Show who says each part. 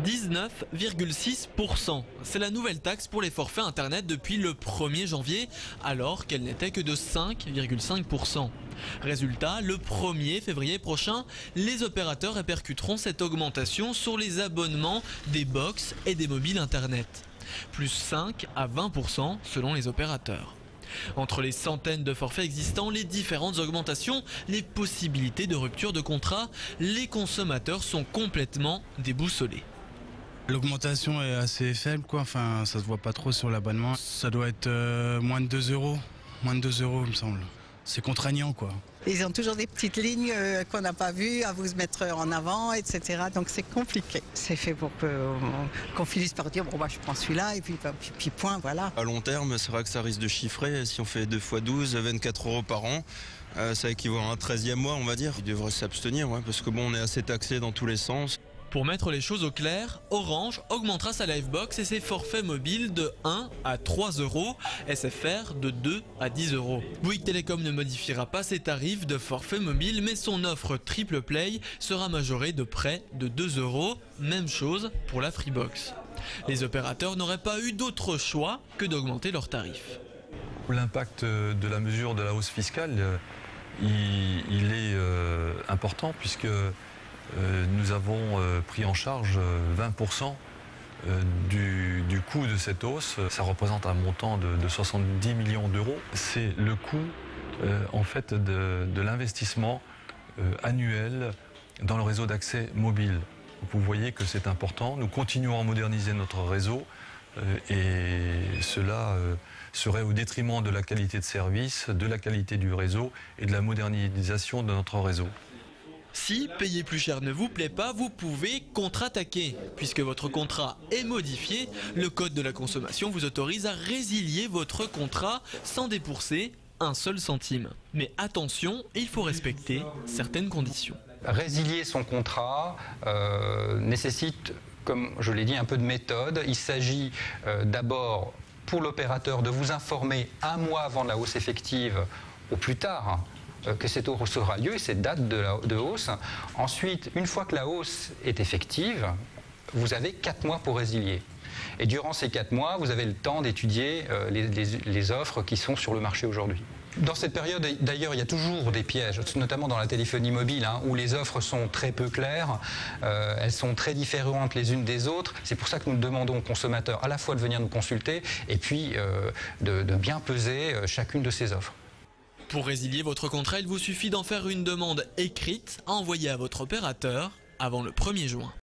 Speaker 1: 19,6%. C'est la nouvelle taxe pour les forfaits internet depuis le 1er janvier, alors qu'elle n'était que de 5,5%. Résultat, le 1er février prochain, les opérateurs répercuteront cette augmentation sur les abonnements des box et des mobiles internet. Plus 5 à 20% selon les opérateurs. Entre les centaines de forfaits existants, les différentes augmentations, les possibilités de rupture de contrat, les consommateurs sont complètement déboussolés.
Speaker 2: L'augmentation est assez faible, quoi. Enfin, ça se voit pas trop sur l'abonnement. Ça doit être moins de 2 euros. Moins de 2 euros, il me semble. C'est contraignant, quoi.
Speaker 3: Ils ont toujours des petites lignes qu'on n'a pas vues, à vous mettre en avant, etc. Donc c'est compliqué. C'est fait pour qu'on finisse par dire, bon, bah, je prends celui-là, et puis point, voilà.
Speaker 4: À long terme, c'est vrai que ça risque de chiffrer. Si on fait 2 x 12, 24 euros par an, ça équivaut à un 13e mois, on va dire. Ils devraient s'abstenir, ouais, parce que bon, on est assez taxé dans tous les sens.
Speaker 1: Pour mettre les choses au clair, Orange augmentera sa Livebox et ses forfaits mobiles de 1 à 3 euros, SFR de 2 à 10 euros. Bouygues Telecom ne modifiera pas ses tarifs de forfait mobile, mais son offre Triple Play sera majorée de près de 2 euros. Même chose pour la Freebox. Les opérateurs n'auraient pas eu d'autre choix que d'augmenter leurs tarifs.
Speaker 5: L'impact de la mesure de la hausse fiscale, il est important puisque nous avons pris en charge 20% du coût de cette hausse. Ça représente un montant de 70 millions d'euros. C'est le coût en fait de l'investissement annuel dans le réseau d'accès mobile. Vous voyez que c'est important. Nous continuons à moderniser notre réseau et cela serait au détriment de la qualité de service, de la qualité du réseau et de la modernisation de notre réseau.
Speaker 1: Si payer plus cher ne vous plaît pas, vous pouvez contre-attaquer. Puisque votre contrat est modifié, le code de la consommation vous autorise à résilier votre contrat sans débourser un seul centime. Mais attention, il faut respecter certaines conditions.
Speaker 6: Résilier son contrat nécessite, comme je l'ai dit, un peu de méthode. Il s'agit d'abord pour l'opérateur de vous informer un mois avant la hausse effective au plus tard que cette hausse aura lieu, cette date de hausse. Ensuite, une fois que la hausse est effective, vous avez 4 mois pour résilier. Et durant ces 4 mois, vous avez le temps d'étudier les offres qui sont sur le marché aujourd'hui. Dans cette période, d'ailleurs, il y a toujours des pièges, notamment dans la téléphonie mobile, où les offres sont très peu claires, elles sont très différentes les unes des autres. C'est pour ça que nous demandons aux consommateurs à la fois de venir nous consulter et puis de bien peser chacune de ces offres.
Speaker 1: Pour résilier votre contrat, il vous suffit d'en faire une demande écrite à envoyer à votre opérateur avant le 1er juin.